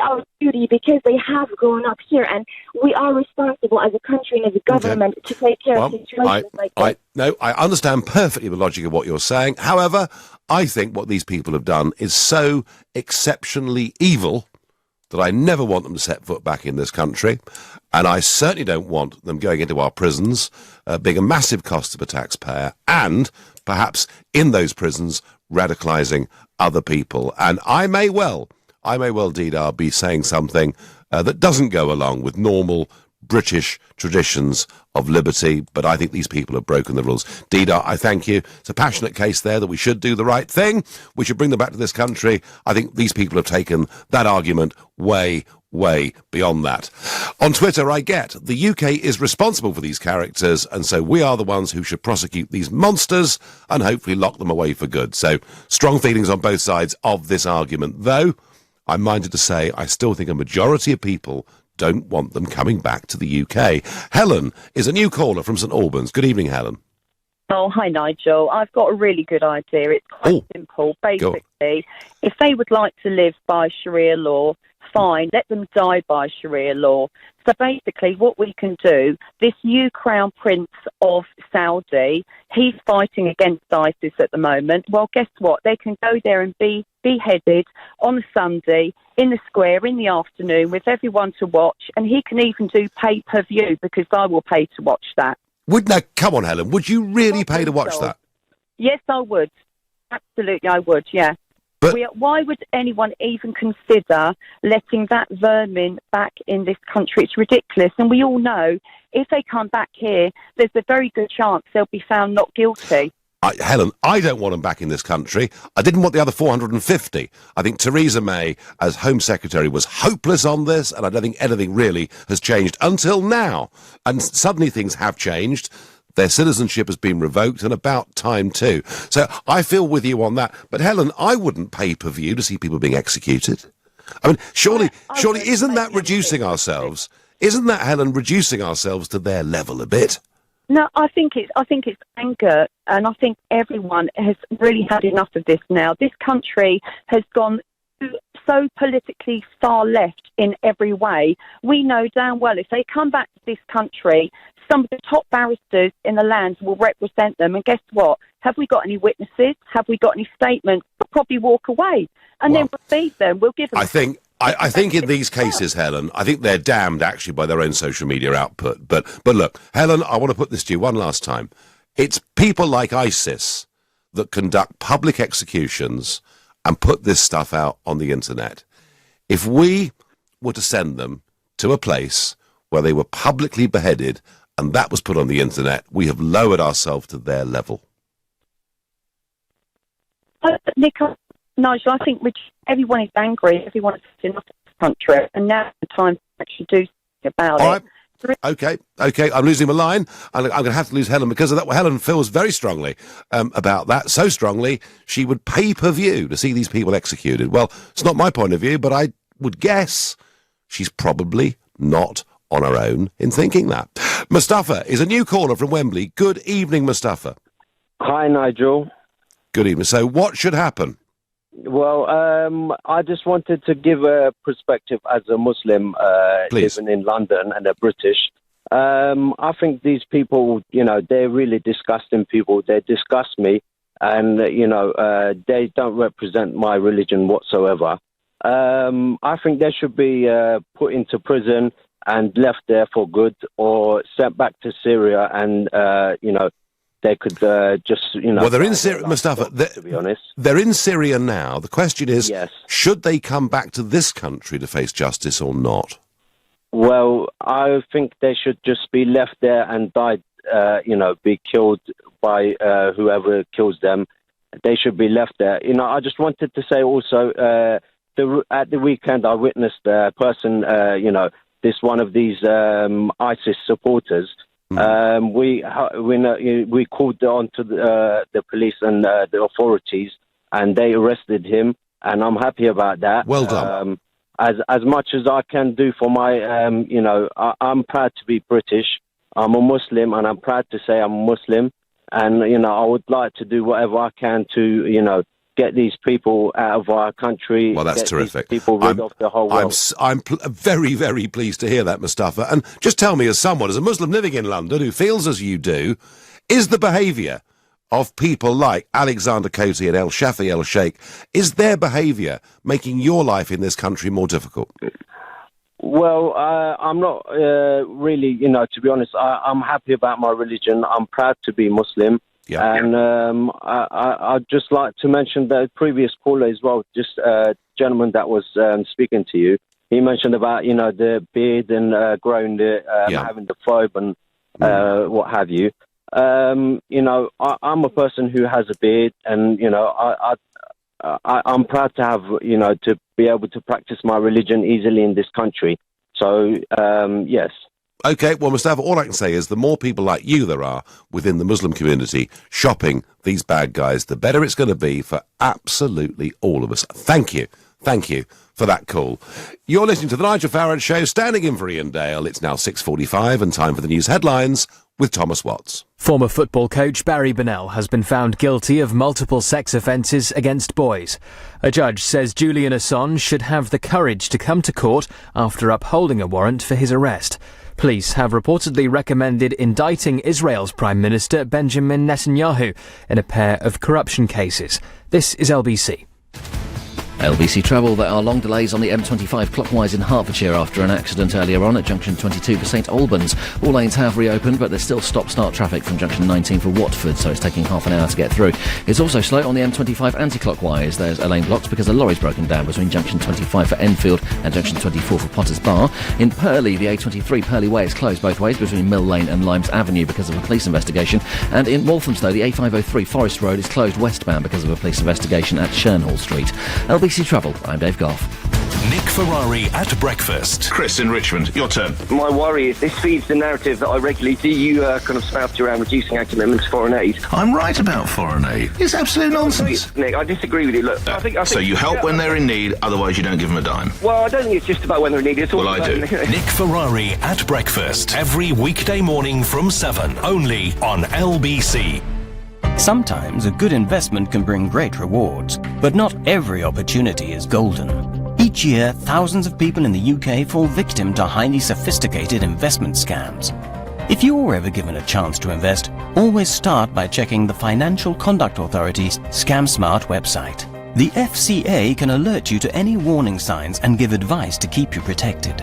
our duty, because they have grown up here, and we are responsible as a country and as a government to take care of situations like this. I understand perfectly the logic of what you're saying. However, I think what these people have done is so exceptionally evil that I never want them to set foot back in this country, and I certainly don't want them going into our prisons, being a massive cost to the taxpayer, and perhaps in those prisons radicalising other people. And I may well, Deedar, be saying something that doesn't go along with normal British traditions of liberty, but I think these people have broken the rules. Deedar, I thank you. It's a passionate case there that we should do the right thing. We should bring them back to this country. I think these people have taken that argument way beyond that. On Twitter, I get the UK is responsible for these characters, and so we are the ones who should prosecute these monsters and hopefully lock them away for good. So strong feelings on both sides of this argument, though I'm minded to say I still think a majority of people don't want them coming back to the UK. Helen is a new caller from St Albans. Good evening, Helen. Oh, hi, Nigel. I've got a really good idea. It's quite simple. Basically, if they would like to live by Sharia law, fine, let them die by Sharia law. So basically what we can do, this new Crown Prince of Saudi, he's fighting against ISIS at the moment. Well, guess what? They can go there and be beheaded on a Sunday in the square in the afternoon with everyone to watch, and he can even do pay-per-view, because I will pay to watch that. Come on, Helen, would you really pay to watch that? Yes, I would. Absolutely, I would, yeah. But why would anyone even consider letting that vermin back in this country? It's ridiculous. And we all know if they come back here, there's a very good chance they'll be found not guilty. Helen, I don't want them back in this country. I didn't want the other 450. I think Theresa May, as Home Secretary, was hopeless on this, and I don't think anything really has changed until now. And suddenly things have changed. Their citizenship has been revoked, and about time too. So I feel with you on that. But Helen, I wouldn't pay-per-view to see people being executed. I mean, surely isn't that reducing ourselves? Isn't that, Helen, reducing ourselves to their level a bit? No, I think it's anger, and I think everyone has really had enough of this now. This country has gone so politically far left in every way. We know damn well if they come back to this country, some of the top barristers in the land will represent them. And guess what? Have we got any witnesses? Have we got any statements? We'll probably walk away. And then we'll feed them. We'll give them... I think in these cases, Helen, I think they're damned actually by their own social media output. But look, Helen, I want to put this to you one last time. It's people like ISIS that conduct public executions and put this stuff out on the internet. If we were to send them to a place where they were publicly beheaded and that was put on the internet, we have lowered ourselves to their level. Nigel, I think everyone is angry. Everyone is enough of this country, and now's the time to actually do something about it. Okay, I'm losing my line. I'm going to have to lose Helen because of that. Well, Helen feels very strongly about that, so strongly she would pay-per-view to see these people executed. Well, it's not my point of view, but I would guess she's probably not on her own in thinking that. Mustafa is a new caller from Wembley. Good evening, Mustafa. Hi, Nigel. Good evening. So what should happen? Well, I just wanted to give a perspective as a Muslim living in London and a British. I think these people, they're really disgusting people. They disgust me, and, they don't represent my religion whatsoever. I think they should be put into prison and left there for good, or sent back to Syria, and they could just Well, they're in Syria, Mustafa. To be honest, they're in Syria now. The question is, yes, should they come back to this country to face justice or not? Well, I think they should just be left there and die. Be killed by whoever kills them. They should be left there. I just wanted to say also, at the weekend, I witnessed a person, this one of these ISIS supporters. We called on to the police and the authorities, and they arrested him, and I'm happy about that. Well done. As much as I can do for my, I'm proud to be British. I'm a Muslim, and I'm proud to say I'm a Muslim. And, I would like to do whatever I can to, get these people out of our country. Well, that's get terrific. These people rid of the whole world. I'm very, very pleased to hear that, Mustafa. And just tell me, as a Muslim living in London who feels as you do, is the behaviour of people like Alexander Coty and El Shafi El Sheikh, is their behaviour making your life in this country more difficult? Well, I'm not really, to be honest, I'm happy about my religion. I'm proud to be Muslim. Yeah. And I'd just like to mention the previous caller as well, just a gentleman that was speaking to you. He mentioned about, the beard and growing the, having the phobe and what have you. I'm a person who has a beard, and, I'm proud to have, to be able to practice my religion easily in this country. So, yes. OK, well, Mustafa, all I can say is the more people like you there are within the Muslim community shopping these bad guys, the better it's going to be for absolutely all of us. Thank you. Thank you for that call. You're listening to The Nigel Farage Show, standing in for Ian Dale. It's now 6:45 and time for the news headlines with Thomas Watts. Former football coach Barry Bennell has been found guilty of multiple sex offences against boys. A judge says Julian Assange should have the courage to come to court after upholding a warrant for his arrest. Police have reportedly recommended indicting Israel's Prime Minister Benjamin Netanyahu in a pair of corruption cases. This is LBC. LBC Travel, there are long delays on the M25 clockwise in Hertfordshire after an accident earlier on at junction 22 for St Albans. All lanes have reopened, but there's still stop-start traffic from junction 19 for Watford, so it's taking half an hour to get through. It's also slow on the M25 anti-clockwise. There's a lane blocked because a lorry's broken down between junction 25 for Enfield and junction 24 for Potters Bar. In Purley, the A23 Purley Way is closed both ways between Mill Lane and Limes Avenue because of a police investigation. And in Walthamstow, the A503 Forest Road is closed westbound because of a police investigation at Shernhall Street. LBC Travel, I'm Dave Goff. Nick Ferrari at breakfast. Chris in Richmond, your turn. My worry is this feeds the narrative that I regularly see you kind of spout around reducing our commitments to foreign aid. I'm right about foreign aid. It's absolute nonsense. Nick, I disagree with you. Look, I think so you help when they're in need, otherwise you don't give them a dime. Well, I don't think it's just about when they're in need. It's well, I do. Nick Ferrari at breakfast. Every weekday morning from 7, only on LBC. Sometimes a good investment can bring great rewards, but not every opportunity is golden. Each year, thousands of people in the UK fall victim to highly sophisticated investment scams. If you're ever given a chance to invest, always start by checking the Financial Conduct Authority's Scam Smart website. The FCA can alert you to any warning signs and give advice to keep you protected.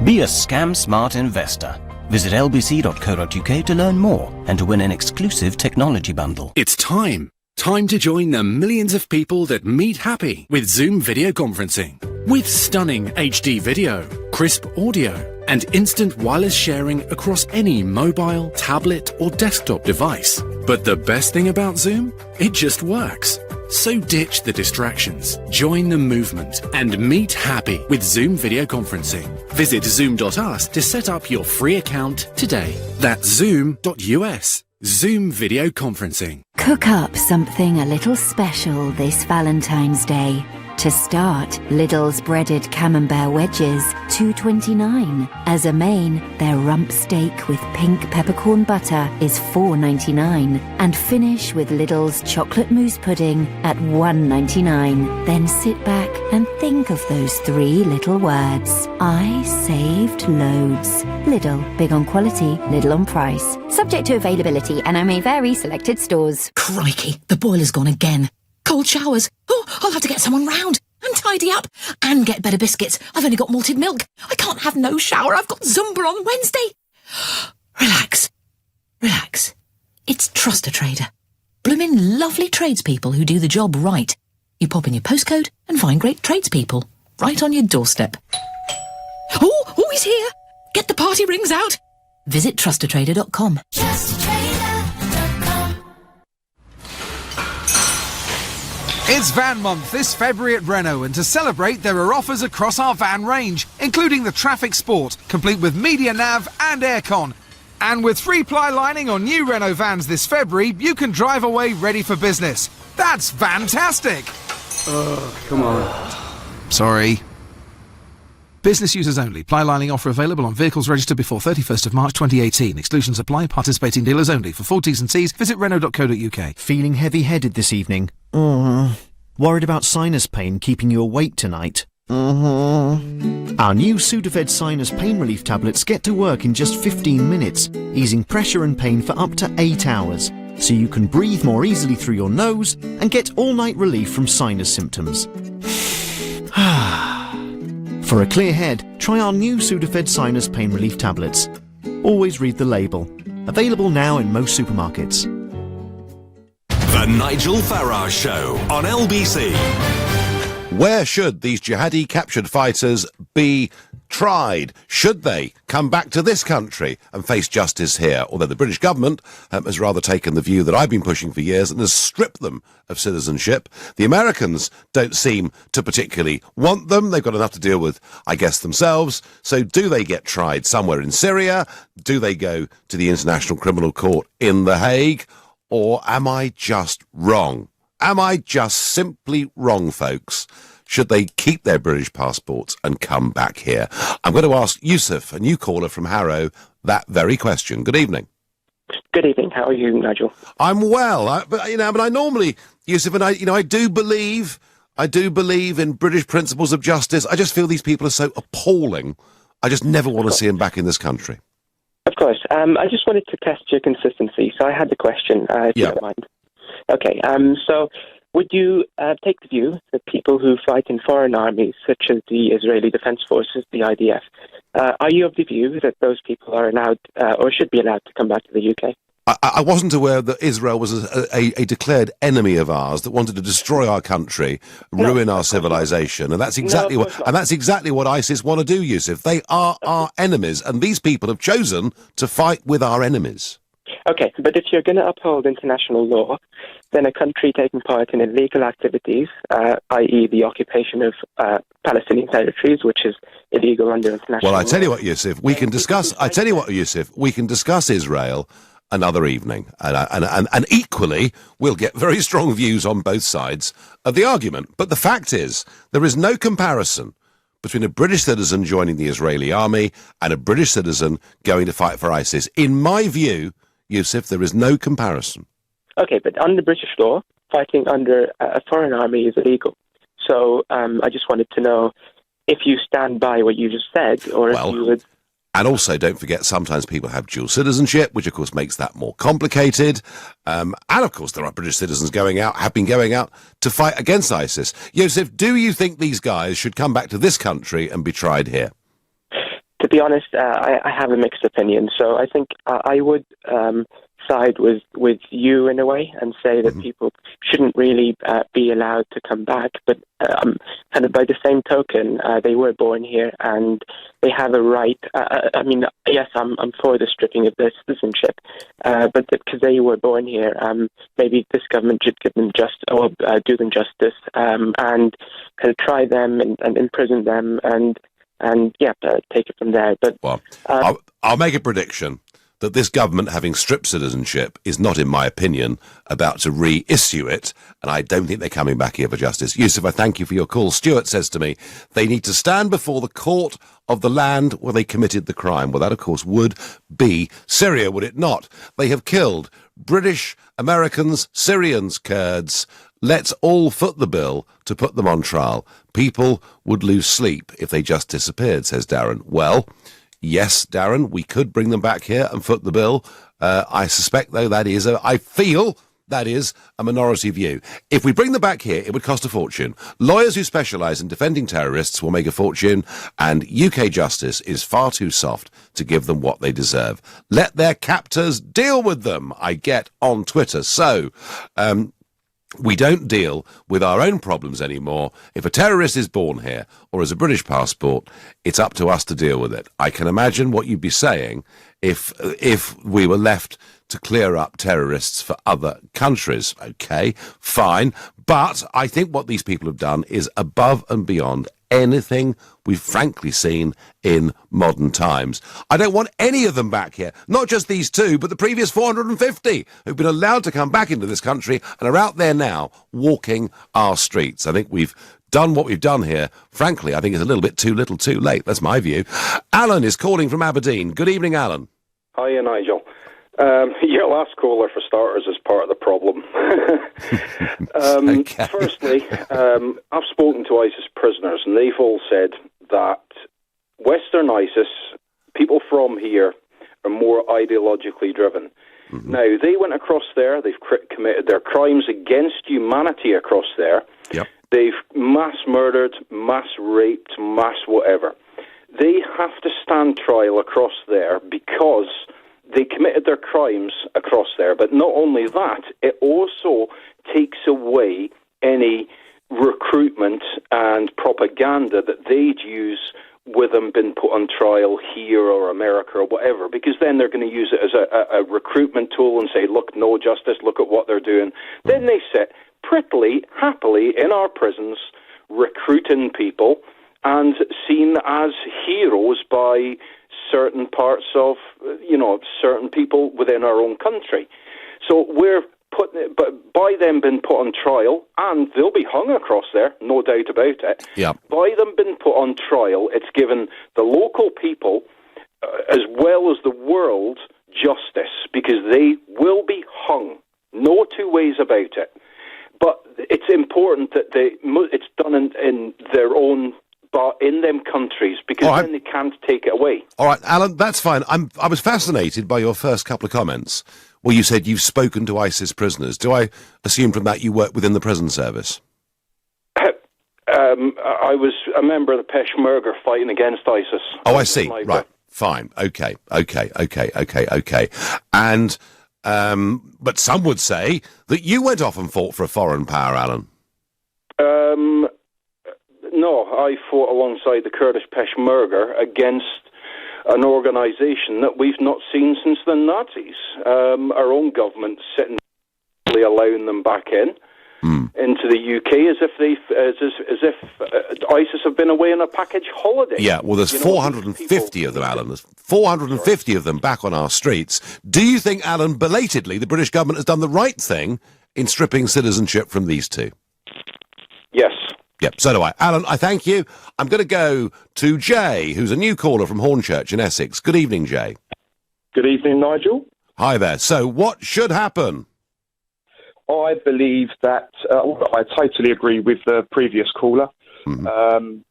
Be a Scam Smart investor. Visit lbc.co.uk to learn more and to win an exclusive technology bundle. It's time. Time to join the millions of people that meet happy with Zoom video conferencing. With stunning HD video, crisp audio, and instant wireless sharing across any mobile, tablet, or desktop device. But the best thing about Zoom? It just works. So ditch the distractions, join the movement, and meet happy with Zoom video conferencing. Visit zoom.us to set up your free account today. That's zoom.us. Zoom video conferencing. Cook up something a little special this Valentine's Day. To start, Lidl's breaded camembert wedges, $2.29. As a main, their rump steak with pink peppercorn butter is $4.99. And finish with Lidl's chocolate mousse pudding at $1.99. Then sit back and think of those 3 little words. I saved loads. Lidl, big on quality, little on price. Subject to availability and may vary selected stores. Crikey, the boiler's gone again. Cold showers. Oh, I'll have to get someone round and tidy up and get better biscuits. I've only got malted milk. I can't have no shower. I've got Zumba on Wednesday. Relax. Relax. It's Trust a Trader. Bloomin' lovely tradespeople who do the job right. You pop in your postcode and find great tradespeople right on your doorstep. Oh, he's here. Get the party rings out. Visit trustatrader.com. It's Van Month this February at Renault, and to celebrate, there are offers across our van range, including the Traffic Sport, complete with media nav and aircon. And with free ply lining on new Renault vans this February, you can drive away ready for business. That's fantastic! Come on. Sorry. Business users only. Ply lining offer available on vehicles registered before 31st of March 2018. Exclusions apply. Participating dealers only. For full T's and C's, visit Renault.co.uk. Feeling heavy-headed this evening? Worried about sinus pain keeping you awake tonight? Our new Sudafed Sinus Pain Relief tablets get to work in just 15 minutes, easing pressure and pain for up to 8 hours, so you can breathe more easily through your nose and get all-night relief from sinus symptoms. For a clear head, try our new Sudafed Sinus Pain Relief tablets. Always read the label. Available now in most supermarkets. The Nigel Farage Show on LBC. Where should these jihadi captured fighters be tried? Should they come back to this country and face justice here? Although the British government has rather taken the view that I've been pushing for years and has stripped them of citizenship. The Americans don't seem to particularly want them. They've got enough to deal with, I guess, themselves. So do they get tried somewhere in Syria? Do they go to the International Criminal Court in The Hague? Or am I just wrong? Am I just simply wrong, folks? Should they keep their British passports and come back here? I'm going to ask Yusuf, a new caller from Harrow, that very question. Good evening. Good evening. How are you, Nigel? I'm well, but I normally, Yusuf, and I do believe in British principles of justice. I just feel these people are so appalling. I just never want to see them back in this country. Of course. I just wanted to test your consistency, so I had the question, if you don't mind. Okay, so would you take the view that people who fight in foreign armies, such as the Israeli Defense Forces, the IDF, are you of the view that those people are allowed or should be allowed to come back to the UK? I wasn't aware that Israel was a declared enemy of ours that wanted to destroy our country, ruin our civilization, and that's exactly what ISIS want to do, Yusuf. They are our enemies, and these people have chosen to fight with our enemies. Okay, but if you're going to uphold international law, then a country taking part in illegal activities, i.e. the occupation of Palestinian territories, which is illegal under international law... Well, I tell you what, Yusuf, we can discuss Israel another evening, and equally we'll get very strong views on both sides of the argument. But the fact is, there is no comparison between a British citizen joining the Israeli army and a British citizen going to fight for ISIS. In my view, Yusuf, there is no comparison. Okay, but under British law, fighting under a foreign army is illegal. So I just wanted to know if you stand by what you just said, or if you would... And also, don't forget, sometimes people have dual citizenship, which, of course, makes that more complicated. And, of course, there are British citizens have been going out to fight against ISIS. Yusuf, do you think these guys should come back to this country and be tried here? To be honest, I have a mixed opinion. So I think I would side with you in a way and say that people shouldn't really be allowed to come back. But kind of by the same token, they were born here and they have a right. I mean, yes, I'm for the stripping of their citizenship, but because they were born here, maybe this government should give them do them justice and kind of try them and imprison them and take it from there. But I'll make a prediction. that this government, having stripped citizenship, is not, in my opinion, about to reissue it, and I don't think they're coming back here for justice. Yusuf, I thank you for your call. Stuart says to me, they need to stand before the court of the land where they committed the crime. Well, that, of course, would be Syria, would it not? They have killed British, Americans, Syrians, Kurds. Let's all foot the bill to put them on trial. People would lose sleep if they just disappeared, says Darren. Well, yes, Darren, we could bring them back here and foot the bill. I suspect, though, I feel that is a minority view. If we bring them back here, it would cost a fortune. Lawyers who specialise in defending terrorists will make a fortune, and UK justice is far too soft to give them what they deserve. Let their captors deal with them, I get on Twitter. So, we don't deal with our own problems anymore. If a terrorist is born here or has a British passport, it's up to us to deal with it. I can imagine what you'd be saying if we were left to clear up terrorists for other countries. Okay, fine. But I think what these people have done is above and beyond anything we've frankly seen in modern times. I don't want any of them back here, not just these two, but the previous 450 who've been allowed to come back into this country and are out there now walking our streets. I think we've done what we've done here. Frankly, I think it's a little bit too little too late. That's my view. Alan is calling from Aberdeen. Good evening, Alan. Hiya, Nigel. Your last caller, for starters, is part of the problem. Okay. Firstly, I've spoken to ISIS prisoners, and they've all said that Western ISIS, people from here, are more ideologically driven. Mm-hmm. Now, they went across there, they've committed their crimes against humanity across there. Yep. They've mass murdered, mass raped, mass whatever. They have to stand trial across there because they committed their crimes across there. But not only that, it also takes away any recruitment and propaganda that they'd use with them being put on trial here or America or whatever, because then they're going to use it as a recruitment tool and say, look, no justice, look at what they're doing. Then they sit prettily, happily in our prisons, recruiting people and seen as heroes by certain parts of, certain people within our own country. So but by them being put on trial, and they'll be hung across there, no doubt about it. Yeah. By them being put on trial, it's given the local people, as well as the world, justice, because they will be hung. No two ways about it. But it's important that it's done in their own, but in them countries, because then they can't take it away. All right, Alan, that's fine. I was fascinated by your first couple of comments, where you said you've spoken to ISIS prisoners. Do I assume from that you work within the prison service? I was a member of the Peshmerga fighting against ISIS. Oh, I see. Right. Fine. Okay. And, but some would say that you went off and fought for a foreign power, Alan. No, I fought alongside the Kurdish Peshmerga against an organisation that we've not seen since the Nazis. Our own government sitting allowing them back into the UK as if ISIS have been away on a package holiday. Yeah, well, there's 450 of them, Alan. There's 450 of them back on our streets. Do you think, Alan, belatedly, the British government has done the right thing in stripping citizenship from these two? Yes. Yep, so do I. Alan, I thank you. I'm going to go to Jay, who's a new caller from Hornchurch in Essex. Good evening, Jay. Good evening, Nigel. Hi there. So what should happen? I believe that I totally agree with the previous caller. Mm-hmm.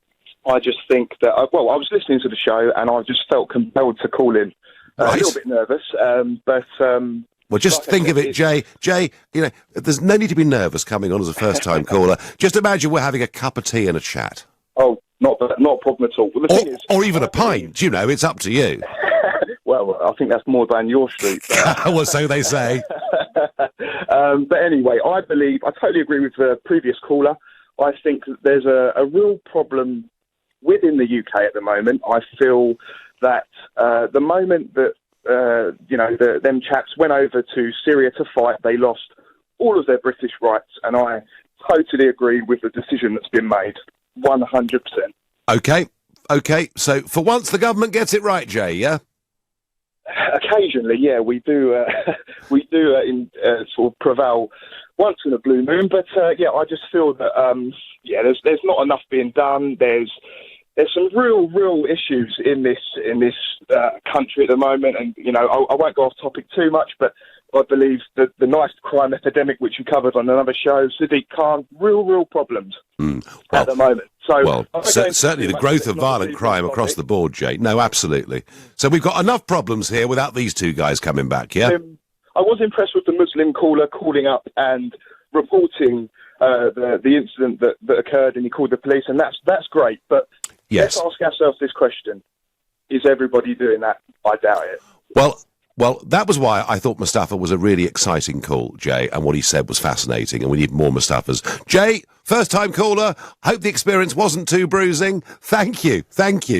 I just think that, I was listening to the show and I just felt compelled to call in. Right. A little bit nervous, but... Well, just think of it, Jay. Jay, there's no need to be nervous coming on as a first-time caller. Just imagine we're having a cup of tea and a chat. Oh, not a problem at all. Well, the thing is, or even a pint, it's up to you. Well, I think that's more down your street. Well, so they say. But anyway, I totally agree with the previous caller. I think that there's a real problem within the UK at the moment. I feel that the moment that them chaps went over to Syria to fight, they lost all of their British rights, and I totally agree with the decision that's been made, 100%. Okay, so for once the government gets it right, Jay, yeah? Occasionally, yeah, we do. Sort of prevail once in a blue moon. But yeah, I just feel that there's not enough being done. There's some real issues in this country at the moment, and I won't go off topic too much, but I believe that the knife crime epidemic, which you covered on another show, Sadiq Khan, real problems at the moment. So, certainly the growth of violent crime across the board, Jay. No, absolutely. So we've got enough problems here without these two guys coming back, yeah? I was impressed with the Muslim caller calling up and reporting the incident that occurred, and he called the police, and that's great. But let's ask ourselves this question: is everybody doing that? I doubt it. Well, that was why I thought Mustafa was a really exciting call, Jay, and what he said was fascinating, and we need more Mustafas. Jay, first-time caller, hope the experience wasn't too bruising. Thank you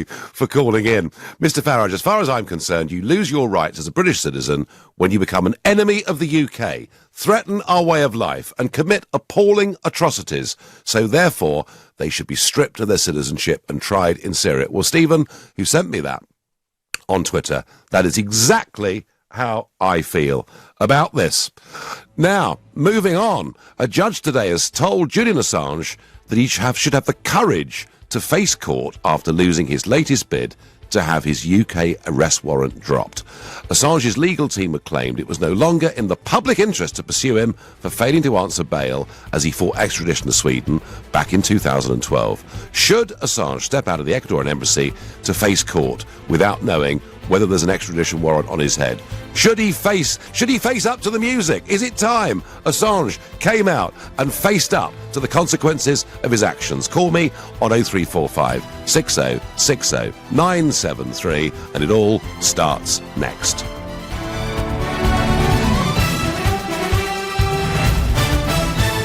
for calling in. Mr Farage, as far as I'm concerned, you lose your rights as a British citizen when you become an enemy of the UK, threaten our way of life, and commit appalling atrocities. So, therefore, they should be stripped of their citizenship and tried in Syria. Well, Stephen, who sent me that on Twitter, that is exactly how I feel about this. Now, moving on, a judge today has told Julian Assange that he should have the courage to face court after losing his latest bid to have his UK arrest warrant dropped. Assange's legal team had claimed it was no longer in the public interest to pursue him for failing to answer bail as he fought extradition to Sweden back in 2012. Should Assange step out of the Ecuadorian embassy to face court without knowing whether there's an extradition warrant on his head? Should he face up to the music? Is it time Assange came out and faced up to the consequences of his actions? Call me on 0345 6060 973, and it all starts next.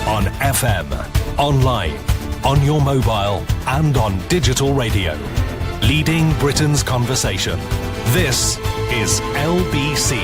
On FM, online, on your mobile, and on digital radio. Leading Britain's conversation. This is LBC.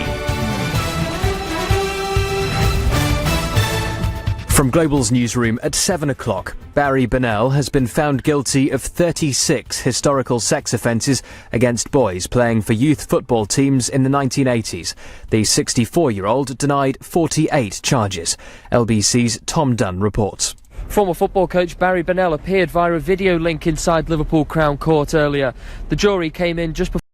From Global's newsroom at 7 o'clock, Barry Bennell has been found guilty of 36 historical sex offences against boys playing for youth football teams in the 1980s. The 64-year-old denied 48 charges. LBC's Tom Dunn reports. Former football coach Barry Bennell appeared via a video link inside Liverpool Crown Court earlier. The jury came in just before